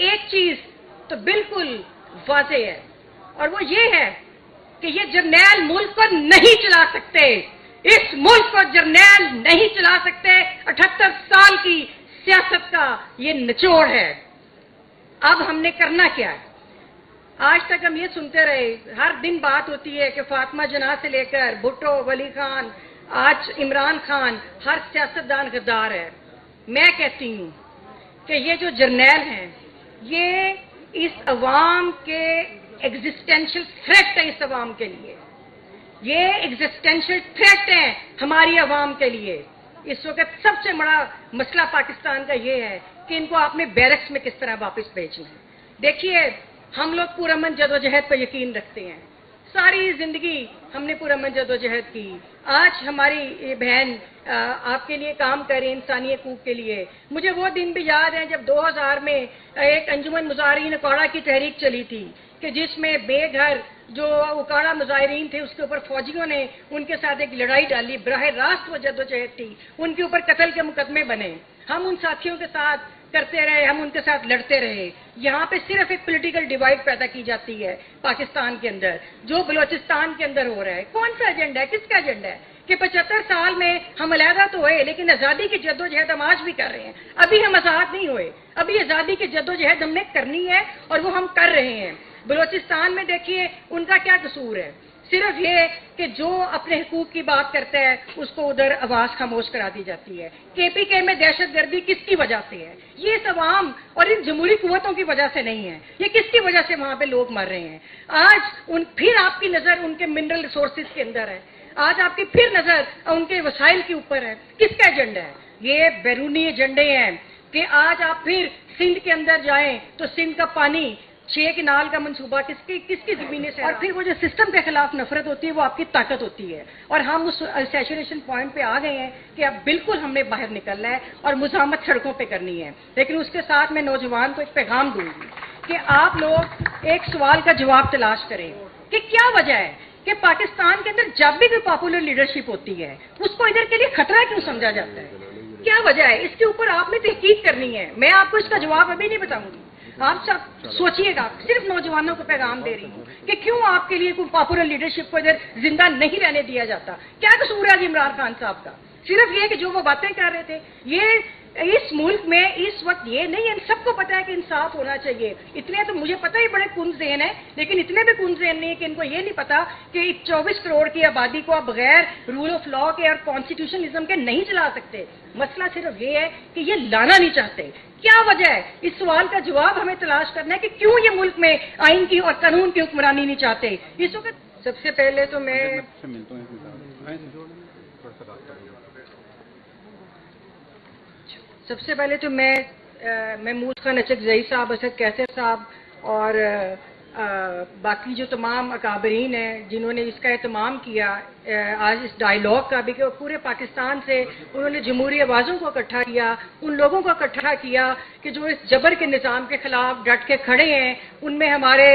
ایک چیز تو بالکل واضح ہے، اور وہ یہ ہے کہ یہ جرنیل ملک کو نہیں چلا سکتے، اس ملک کو جرنیل نہیں چلا سکتے۔ 78 سال کی سیاست کا یہ نچوڑ ہے۔ اب ہم نے کرنا کیا ہے؟ آج تک ہم یہ سنتے رہے، ہر دن بات ہوتی ہے کہ فاطمہ جناح سے لے کر بھٹو، ولی خان، آج عمران خان، ہر سیاستدان غدار ہے۔ میں کہتی ہوں کہ یہ جو جرنیل ہیں یہ اس عوام کے ایگزسٹینشل تھریٹ ہے، اس عوام کے لیے یہ ایگزسٹینشل تھریٹ ہے ہماری عوام کے لیے۔ اس وقت سب سے بڑا مسئلہ پاکستان کا یہ ہے کہ ان کو آپ نے بیرکس میں کس طرح واپس بھیجنا ہے۔ دیکھیے، ہم لوگ پرامن جدوجہد پر یقین رکھتے ہیں، ساری زندگی ہم نے پرامن جدوجہد کی۔ آج ہماری بہن آپ کے لیے کام کر رہی ہے، انسانی حقوق کے لیے۔ مجھے وہ دن بھی یاد ہیں جب 2000 میں ایک انجمن مظاہرین اکاڑا کی تحریک چلی تھی کہ جس میں بے گھر جو اکاڑا مظاہرین تھے اس کے اوپر فوجیوں نے ان کے ساتھ ایک لڑائی ڈالی، براہ راست وہ جدوجہد تھی، ان کے اوپر قتل کے مقدمے بنے۔ ہم ان ساتھیوں کے ساتھ کرتے رہے، ہم ان کے ساتھ لڑتے رہے۔ یہاں پہ صرف ایک پولیٹیکل ڈیوائڈ پیدا کی جاتی ہے پاکستان کے اندر، جو بلوچستان کے اندر ہو رہا ہے۔ کون سا ایجنڈا ہے؟ کس کا ایجنڈا ہے کہ 75 سال میں ہم علیحدہ تو ہوئے لیکن آزادی کی جدوجہد ہم آج بھی کر رہے ہیں۔ ابھی ہم آزاد نہیں ہوئے، ابھی آزادی کی جدوجہد ہم نے کرنی ہے اور وہ ہم کر رہے ہیں۔ بلوچستان میں دیکھیے ان کا کیا قصور ہے، صرف یہ کہ جو اپنے حقوق کی بات کرتا ہے اس کو ادھر آواز خاموش کرا دی جاتی ہے۔ کے پی کے میں دہشت گردی کس کی وجہ سے ہے؟ یہ اس عوام اور ان جمہوری قوتوں کی وجہ سے نہیں ہے، یہ کس کی وجہ سے وہاں پہ لوگ مر رہے ہیں؟ آج پھر آپ کی نظر ان کے منرل ریسورسز کے اندر ہے، آج آپ کی پھر نظر ان کے وسائل کے اوپر ہے۔ کس کا ایجنڈا ہے؟ یہ بیرونی ایجنڈے ہیں کہ آج آپ پھر سندھ کے اندر جائیں تو سندھ کا پانی 6 کنال کا منصوبہ کس کی زمینیں سے، اور پھر وہ جو سسٹم کے خلاف نفرت ہوتی ہے وہ آپ کی طاقت ہوتی ہے۔ اور ہم اس سیچوریشن پوائنٹ پہ آ گئے ہیں کہ اب بالکل ہم نے باہر نکلنا ہے اور مزاحمت سڑکوں پہ کرنی ہے۔ لیکن اس کے ساتھ میں نوجوان کو ایک پیغام دوں گی کہ آپ لوگ ایک سوال کا جواب تلاش کریں کہ کیا وجہ ہے کہ پاکستان کے اندر جب بھی کوئی پاپولر لیڈرشپ ہوتی ہے اس کو ادھر کے لیے خطرہ کیوں سمجھا جاتا ہے؟ کیا وجہ ہے؟ اس کے اوپر آپ نے تحقیق کرنی ہے۔ میں آپ کو اس کا جواب ابھی نہیں بتاؤں گی، آپ سب سوچئے گا۔ صرف نوجوانوں کو پیغام دے رہی ہوں کہ کیوں آپ کے لیے کوئی پاپولر لیڈرشپ کو ادھر زندہ نہیں رہنے دیا جاتا؟ کیا قصور ہے عمران خان صاحب کا؟ صرف یہ کہ جو وہ باتیں کر رہے تھے، یہ اس ملک میں اس وقت یہ نہیں ہے، سب کو پتا ہے کہ انصاف ہونا چاہیے۔ اتنے تو مجھے پتہ ہی بڑے کن ذہن ہیں، لیکن اتنے بھی کن ذہن نہیں ہے کہ ان کو یہ نہیں پتا کہ 24 کروڑ کی آبادی کو آپ بغیر رول آف لا کے اور کانسٹیٹیوشنزم کے نہیں چلا سکتے۔ مسئلہ صرف یہ ہے کہ یہ لانا نہیں چاہتے۔ کیا وجہ ہے؟ اس سوال کا جواب ہمیں تلاش کرنا ہے کہ کیوں یہ ملک میں آئین کی اور قانون کی حکمرانی نہیں چاہتے۔ اس وقت سب سے پہلے تو میں محمود خان اچکزئی صاحب، اسد کیسر صاحب اور باقی جو تمام اکابرین ہیں جنہوں نے اس کا اہتمام کیا آج اس ڈائیلاگ کا بھی، کہ پورے پاکستان سے انہوں نے جمہوری آوازوں کو اکٹھا کیا، ان لوگوں کو اکٹھا کیا کہ جو اس جبر کے نظام کے خلاف ڈٹ کے کھڑے ہیں۔ ان میں ہمارے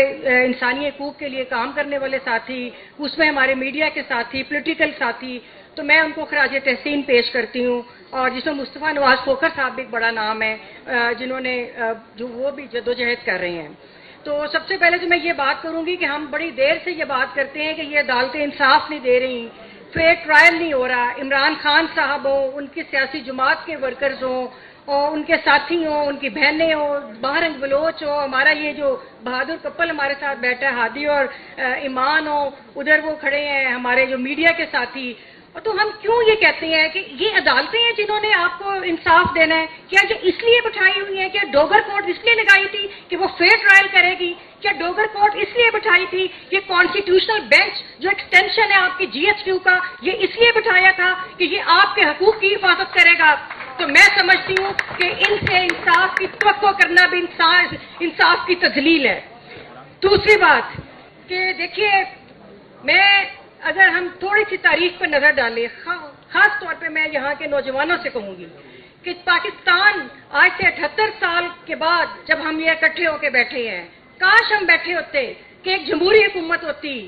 انسانی حقوق کے لیے کام کرنے والے ساتھی، اس میں ہمارے میڈیا کے ساتھی، پولیٹیکل ساتھی، تو میں ان کو خراج تحسین پیش کرتی ہوں۔ اور جس میں مصطفیٰ نواز کھوکھر صاحب بھی ایک بڑا نام ہے، جنہوں نے جو وہ بھی جدوجہد کر رہے ہیں۔ تو سب سے پہلے تو میں یہ بات کروں گی کہ ہم بڑی دیر سے یہ بات کرتے ہیں کہ یہ عدالتیں انصاف نہیں دے رہی، فیئر ٹرائل نہیں ہو رہا۔ عمران خان صاحب ہوں، ان کی سیاسی جماعت کے ورکرز ہوں اور ان کے ساتھی ہوں، ان کی بہنیں ہوں، بہرنگ بلوچ ہو، ہمارا یہ جو بہادر کپل ہمارے ساتھ بیٹھا ہے ہادی اور ایمان ہو، ادھر وہ کھڑے ہیں ہمارے جو میڈیا کے ساتھی۔ تو ہم کیوں یہ کہتے ہیں کہ یہ عدالتیں ہیں جنہوں نے آپ کو انصاف دینا ہے؟ کیا یہ اس لیے بٹھائی ہوئی ہیں؟ کیا ڈوگر کورٹ اس لیے لگائی تھی کہ وہ فیئر ٹرائل کرے گی؟ کیا ڈوگر کورٹ اس لیے بٹھائی تھی؟ یہ کانسٹیٹیوشنل بینچ جو ایکسٹینشن ہے آپ کی جی ایچ کیو کا، یہ اس لیے بٹھایا تھا کہ یہ آپ کے حقوق کی حفاظت کرے گا؟ تو میں سمجھتی ہوں کہ ان سے انصاف کی توقع کرنا بھی انصاف کی تذلیل ہے۔ دوسری بات کہ دیکھیے، میں اگر ہم تھوڑی سی تاریخ پر نظر ڈالیں، خاص طور پہ میں یہاں کے نوجوانوں سے کہوں گی کہ پاکستان آج سے 78 سال کے بعد جب ہم یہ اکٹھے ہو کے بیٹھے ہیں، کاش ہم بیٹھے ہوتے کہ ایک جمہوری حکومت ہوتی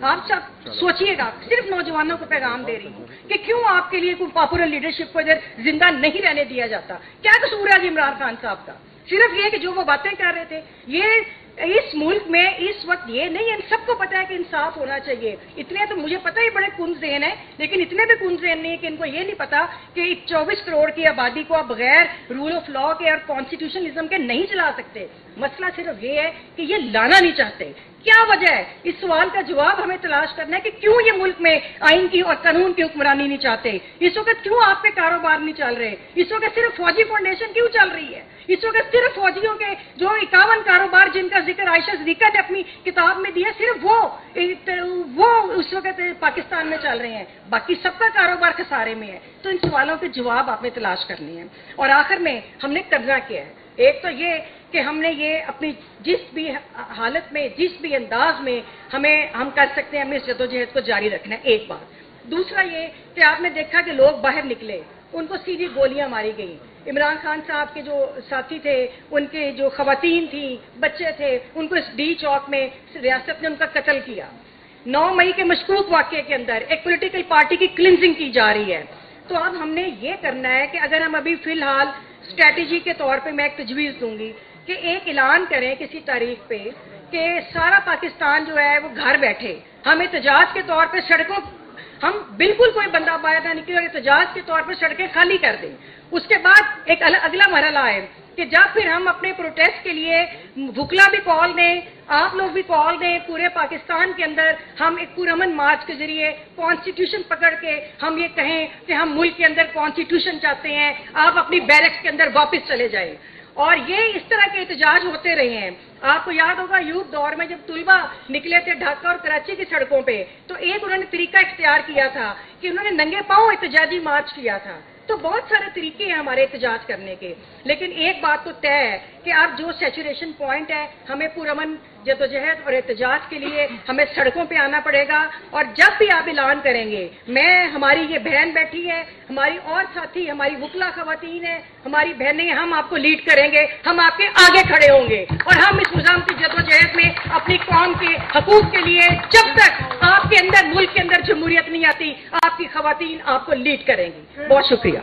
آپ سب سوچیے گا, صرف نوجوانوں کو پیغام دے رہی ہوں کہ کیوں آپ کے لیے کوئی پاپولر لیڈرشپ کو ادھر زندہ نہیں رہنے دیا جاتا. کیا قصور ہے عمران خان صاحب کا؟ صرف یہ کہ جو وہ باتیں کر رہے تھے. یہ اس ملک میں اس وقت یہ نہیں ہے, سب کو پتا ہے کہ انصاف ہونا چاہیے. اتنے تو مجھے پتا ہی بڑے کن ذہن ہیں, لیکن اتنے بھی کن ذہن نہیں ہے کہ ان کو یہ نہیں پتا کہ 24 کروڑ کی آبادی کو آپ بغیر رول آف لا کے اور کانسٹیٹیوشنزم کے نہیں چلا سکتے. مسئلہ صرف یہ ہے کہ یہ لانا نہیں چاہتے. کیا وجہ ہے؟ اس سوال کا جواب ہمیں تلاش کرنا ہے کہ کیوں یہ ملک میں آئین کی اور قانون کی حکمرانی نہیں چاہتے. اس وقت کیوں آپ کے کاروبار نہیں چل رہے؟ اس وقت صرف فوجی فاؤنڈیشن کیوں چل رہی ہے؟ اس وقت صرف فوجیوں کے جو 51 کاروبار جن کا ذکر عائشہ صدیقہ نے اپنی کتاب میں دیا, صرف وہ اس وقت پاکستان میں چل رہے ہیں, باقی سب کا کاروبار خسارے میں ہے. تو ان سوالوں کے جواب آپ نے تلاش کرنے ہیں. اور آخر میں ہم نے کرنا کیا ہے؟ ایک تو یہ کہ ہم نے یہ اپنی جس بھی حالت میں, جس بھی انداز میں ہم کر سکتے ہیں, ہمیں اس جدوجہد کو جاری رکھنا ہے. ایک بات. دوسرا یہ کہ آپ نے دیکھا کہ لوگ باہر نکلے, ان کو سیدھی گولیاں ماری گئیں. عمران خان صاحب کے جو ساتھی تھے, ان کے جو خواتین تھیں, بچے تھے, ان کو اس ڈی چوک میں ریاست نے ان کا قتل کیا. 9 مئی کے مشکوک واقعے کے اندر ایک پولیٹیکل پارٹی کی کلینزنگ کی جا رہی ہے. تو اب ہم نے یہ کرنا ہے کہ اگر ہم ابھی فی الحال اسٹریٹجی کے طور پہ میں ایک تجویز دوں گی کہ ایک اعلان کریں کسی تاریخ پہ کہ سارا پاکستان جو ہے وہ گھر بیٹھے, ہم احتجاج کے طور پہ سڑکوں, ہم بالکل کوئی بندہ باہر نہ نکلے اور احتجاج کے طور پہ سڑکیں خالی کر دیں. اس کے بعد ایک اگلا مرحلہ ہے کہ جب پھر ہم اپنے پروٹیسٹ کے لیے وکلا بھی کال دیں, آپ لوگ بھی کال دیں, پورے پاکستان کے اندر ہم ایک پرامن مارچ کے ذریعے کانسٹیٹیوشن پکڑ کے ہم یہ کہیں کہ ہم ملک کے اندر کانسٹیٹیوشن چاہتے ہیں, آپ اپنی بیرکس کے اندر واپس چلے جائیں. اور یہ اس طرح کے احتجاج ہوتے رہے ہیں. آپ کو یاد ہوگا یوتھ دور میں جب طلبہ نکلے تھے ڈھاکہ اور کراچی کی سڑکوں پہ, تو ایک انہوں نے طریقہ اختیار کیا تھا کہ انہوں نے ننگے پاؤں احتجاجی مارچ کیا تھا. تو بہت سارے طریقے ہیں ہمارے احتجاج کرنے کے, لیکن ایک بات تو طے ہے کہ اب جو سیچوریشن پوائنٹ ہے, ہمیں پرامن جدوجہد اور احتجاج کے لیے ہمیں سڑکوں پہ آنا پڑے گا. اور جب بھی آپ اعلان کریں گے, ہماری یہ بہن بیٹھی ہے, ہماری اور ساتھی, ہماری وکلا خواتین ہیں, ہماری بہنیں, ہم آپ کو لیڈ کریں گے, ہم آپ کے آگے کھڑے ہوں گے, اور ہم اس نظام کی جدوجہد میں اپنی قوم کے حقوق کے لیے, جب تک آپ کے اندر ملک کے اندر جمہوریت نہیں آتی, آپ کی خواتین آپ کو لیڈ کریں گی. بہت شکریہ.